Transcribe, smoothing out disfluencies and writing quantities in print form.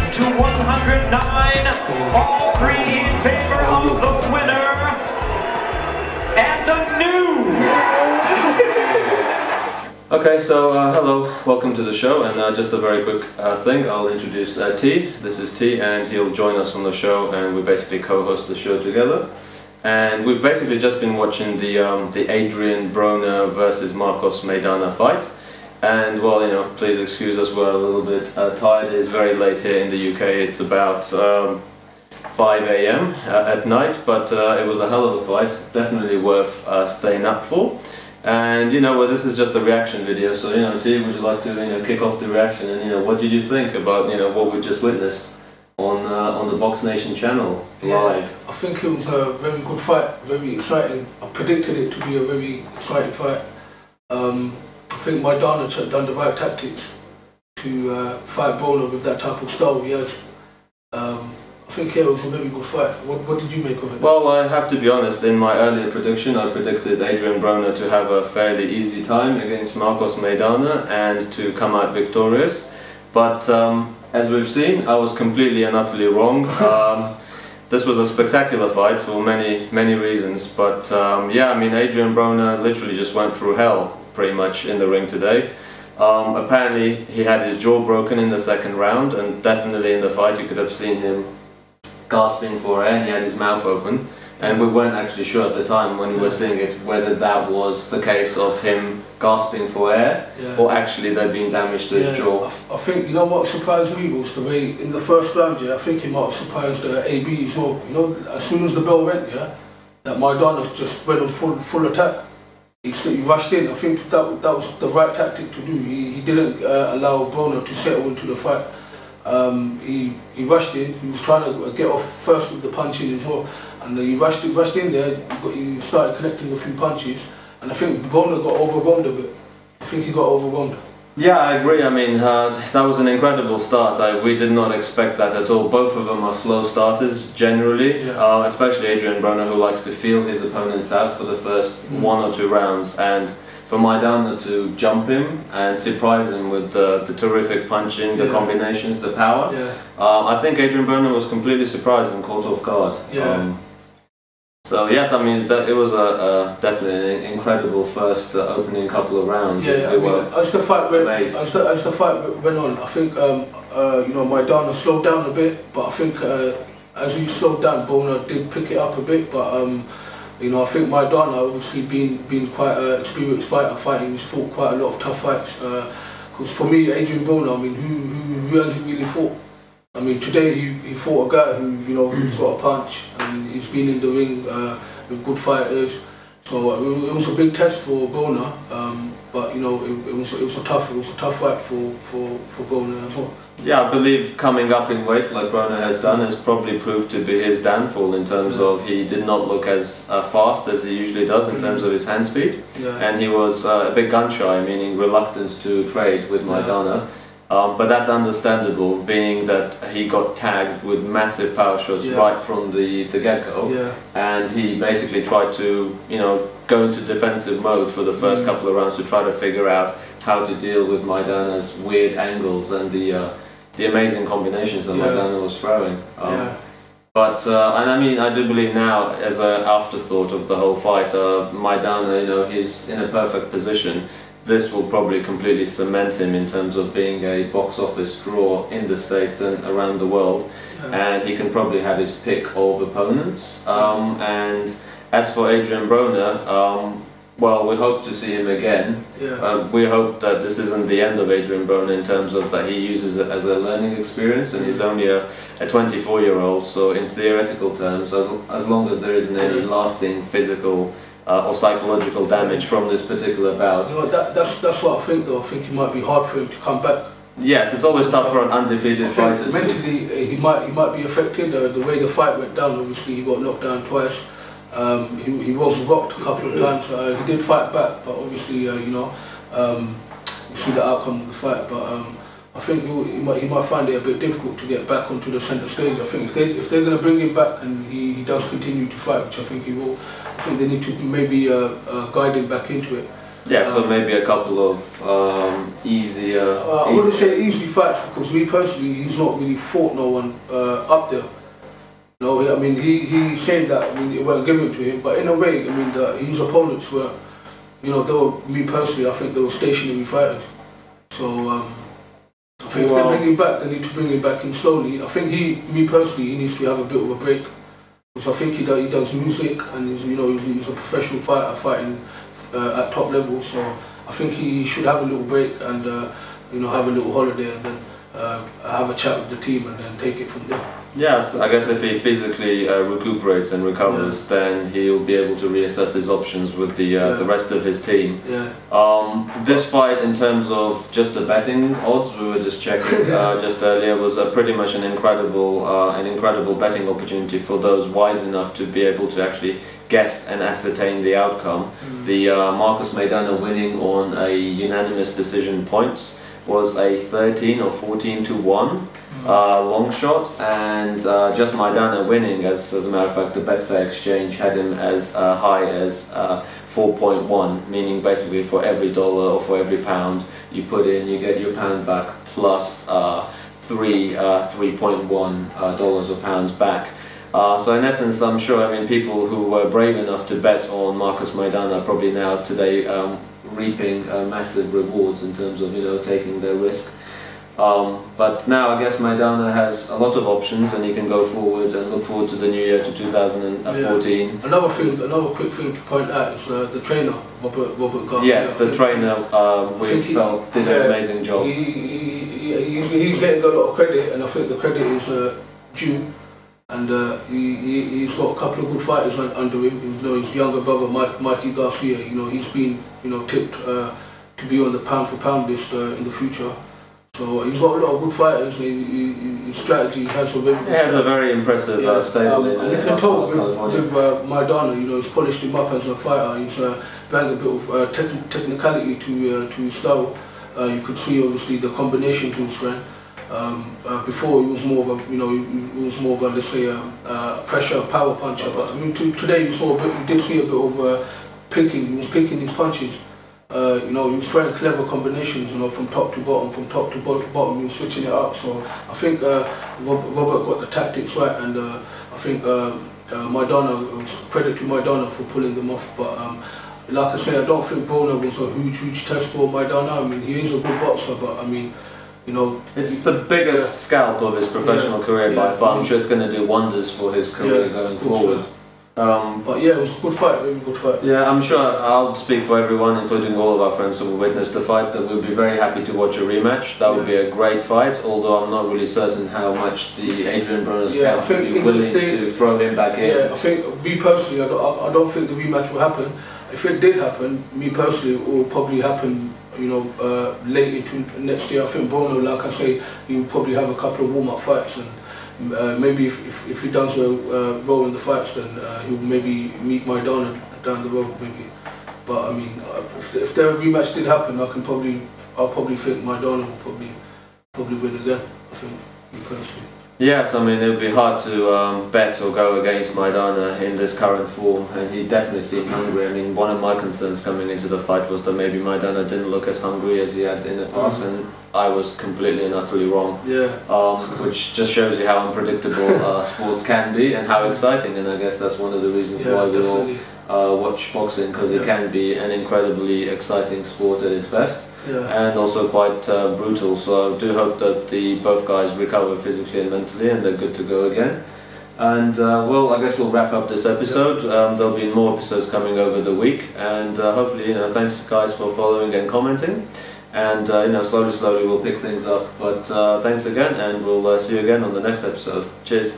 to 109, all three in favor of the winner and the new. Okay, so hello, welcome to the show, and just a very quick thing, I'll introduce T. This is T, and he'll join us on the show, and we basically co-host the show together. And we've basically just been watching the Adrien Broner versus Marcos Maidana fight. And well, you know, please excuse us, we're a little bit tired. It's very late here in the UK. It's about 5 AM at night, but it was a hell of a fight. Definitely worth staying up for. And you know, well, this is just a reaction video. So you know, T, would you like to kick off the reaction? And you know, what did you think about what we just witnessed on the Box Nation channel live? Yeah, I think it was a very good fight, very exciting. I predicted it to be a very exciting fight. I think Maidana done the right tactic to fight Broner with that type of style. Yeah, I think it was a very good fight. What did you make of it? Well, I have to be honest. In my earlier prediction, I predicted Adrien Broner to have a fairly easy time against Marcos Maidana and to come out victorious. But as we've seen, I was completely and utterly wrong. This was a spectacular fight for many reasons. But yeah, I mean, Adrien Broner literally just went through hell pretty much in the ring today. Apparently he had his jaw broken in the second round, and definitely in the fight you could have seen him gasping for air. He had his mouth open, and we weren't actually sure at the time when we were seeing it whether that was the case of him gasping for air or actually there being damage to his jaw. I think, you know what surprised me was the way in the first round, I think he might have surprised AB as well. You know, as soon as the bell went, that Maidana just went on full attack. He rushed in. I think that was the right tactic to do. He didn't allow Broner to settle into the fight. He rushed in. He was trying to get off first with the punching as well, and he rushed in there. He started connecting a few punches, and I think Broner got overwhelmed a bit. I think he got overwhelmed. Yeah, I agree. I mean, that was an incredible start. We did not expect that at all. Both of them are slow starters generally, especially Adrien Broner, who likes to feel his opponents out for the first 1 or 2 rounds, and for Maidana to jump him and surprise him with the terrific punching, the combinations, the power. I think Adrien Broner was completely surprised and caught off guard. So yes, I mean, it was definitely an incredible first opening couple of rounds. Yeah, I mean, as the fight went on, I think Maidana slowed down a bit, but I think as he slowed down, Broner did pick it up a bit. But I think Maidana, obviously being quite an experienced fighter, he fought quite a lot of tough fights. For me, Adrien Broner, I mean, who has he really fought? I mean, today he fought a guy who's got a punch, and he's been in the ring with good fighters. So it was a big test for Broner, but it was a tough fight for Broner as well. Yeah, I believe coming up in weight like Broner has done has probably proved to be his downfall in terms of he did not look as fast as he usually does in terms of his hand speed, and he was a bit gun shy, meaning reluctant to trade with Maidana. But that's understandable, being that he got tagged with massive power shots right from the get-go, and he basically tried to go into defensive mode for the first couple of rounds to try to figure out how to deal with Maidana's weird angles and the amazing combinations that Maidana was throwing. But and I mean, I do believe now, as an afterthought of the whole fight, Maidana, he's in a perfect position. This will probably completely cement him in terms of being a box office draw in the States and around the world, and he can probably have his pick of opponents. And as for Adrien Broner, well, we hope to see him again. We hope that this isn't the end of Adrien Broner in terms of that he uses it as a learning experience, and he's only a 24-year-old, so in theoretical terms, as long as there isn't any lasting physical or psychological damage from this particular bout. That's what I think, though. I think it might be hard for him to come back. Yes, it's always tough for an undefeated fighter. Mentally, he might be affected. The way the fight went down, obviously he got knocked down twice. He was rocked a couple of times. He did fight back, but obviously, you see the outcome of the fight. But I think he might find it a bit difficult to get back onto the center stage. I think if they're going to bring him back and he does continue to fight, which I think he will, I think they need to maybe guide him back into it. Yeah, so maybe a couple of easier... I wouldn't say easy fights, because me personally, he's not really fought no one up there. You know, I mean, he claimed that, I mean, it wasn't given to him, but in a way, I mean, his opponents were, you know, they were, me personally, I think they were stationary fighters. So, I think if they bring him back, they need to bring him back in slowly. I think me personally, he needs to have a bit of a break. Because I think he does music, and you know, he's a professional fighter fighting at top level. So I think he should have a little break and you know, have a little holiday, and then have a chat with the team, and then take it from there. Yes, I guess if he physically recuperates and recovers, then he'll be able to reassess his options with the rest of his team. This fight, in terms of just the betting odds, we were just checking just earlier, was pretty much an incredible betting opportunity for those wise enough to be able to actually guess and ascertain the outcome. The Marcos Maidana winning on a unanimous decision points was a 13 or 14 to 1 long shot, and just Maidana winning, as a matter of fact, the Betfair exchange had him as high as 4.1, meaning basically for every dollar or for every pound you put in, you get your pound back plus 3.1 dollars or pounds back. So in essence, I'm sure, I mean, people who were brave enough to bet on Marcos Maidana probably now today reaping massive rewards in terms of, you know, taking their risk. But now I guess Maidana has a lot of options, and he can go forward and look forward to the new year, to 2014. Yeah. Another quick thing to point out is the trainer, Robert Garner. Yes, the trainer we felt did an amazing job. He's getting a lot of credit, and I think the credit is due. And he's got a couple of good fighters under him. You know, his younger brother, Mikey Garcia, you know, he's been, you know, tipped to be on the pound for pound list in the future. So he's got a lot of good fighters. His strategy has a very. He has a very impressive stable. And you can tell with Maidana, you know, he's polished him up as a fighter. He's brought a bit of technicality to his style. You could see obviously the combination to his friend. Before he was more of a, you know, he was more of a, let's say, pressure power puncher. But I mean, today you did see a bit of picking. He was picking his punches. You know, he was trying clever combinations. You know, from top to bottom, he was switching it up. So I think Robert got the tactics right, and I think Maidana, credit to Maidana for pulling them off. But like I say, I don't think Broner was a huge test for Maidana. I mean, he is a good boxer, but I mean, you know, it's the biggest scalp of his professional career by far. I'm sure it's going to do wonders for his career going forward. But yeah, it was a good fight, really good fight. Yeah, I'm sure I'll speak for everyone, including all of our friends who will witness the fight, that we'll be very happy to watch a rematch. That would be a great fight, although I'm not really certain how much the Adrien Broner camp will be willing to throw him back in. Yeah, I think, me personally, I don't think the rematch will happen. If it did happen, me personally, it will probably happen, you know, late into next year. I think Broner, like I say, he will probably have a couple of warm-up fights, and maybe if he does go well in the fights, then he'll maybe meet Maidana down the road, maybe. But I mean, if the rematch did happen, I'll probably think Maidana will probably win again. I think, me personally. Yes, I mean, it would be hard to bet or go against Maidana in this current form, and he definitely seemed hungry. I mean, one of my concerns coming into the fight was that maybe Maidana didn't look as hungry as he had in the past, and I was completely and utterly wrong. Yeah. Which just shows you how unpredictable sports can be, and how exciting, and I guess that's one of the reasons why we all watch boxing, because it can be an incredibly exciting sport at its best. And also quite brutal, so I do hope that both guys recover physically and mentally, and they're good to go again. And well, I guess we'll wrap up this episode. There'll be more episodes coming over the week, and hopefully, you know, thanks guys for following and commenting. And you know, slowly we'll pick things up. But thanks again, and we'll see you again on the next episode. Cheers.